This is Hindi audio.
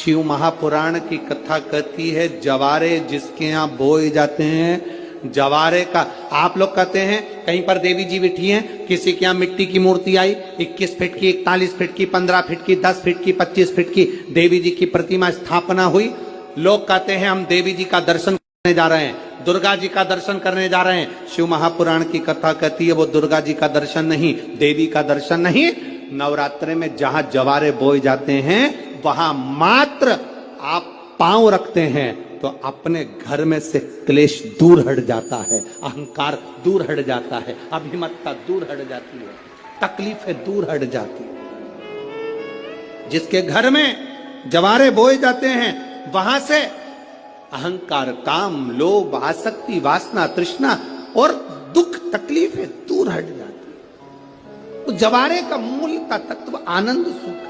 शिव महापुराण की कथा कहती है जवारे जिसके यहाँ बोए जाते हैं, जवारे का आप लोग कहते हैं कहीं पर देवी जी बैठी हैं, किसी के यहाँ मिट्टी की मूर्ति आई 21 फीट की, 41 फीट की, 15 फीट की, 10 फीट की, 25 फीट की देवी जी की प्रतिमा स्थापना हुई। लोग कहते हैं हम देवी जी का दर्शन करने जा रहे हैं, दुर्गा जी का दर्शन करने जा रहे हैं। शिव महापुराण की कथा कहती है वो दुर्गा जी का दर्शन नहीं, देवी का दर्शन नहीं। नवरात्रे में जहां जवारे बोए जाते हैं वहां मात्र आप पांव रखते हैं तो अपने घर में से क्लेश दूर हट जाता है, अहंकार दूर हट जाता है, अभिमतता दूर हट जाती है, तकलीफें दूर हट जाती है। जिसके घर में जवारे बोए जाते हैं वहां से अहंकार, काम, लोभ, आसक्ति, वासना, तृष्णा और दुख तकलीफें दूर हट जाती है। तो जवारे का मूल का तत्व आनंद सुख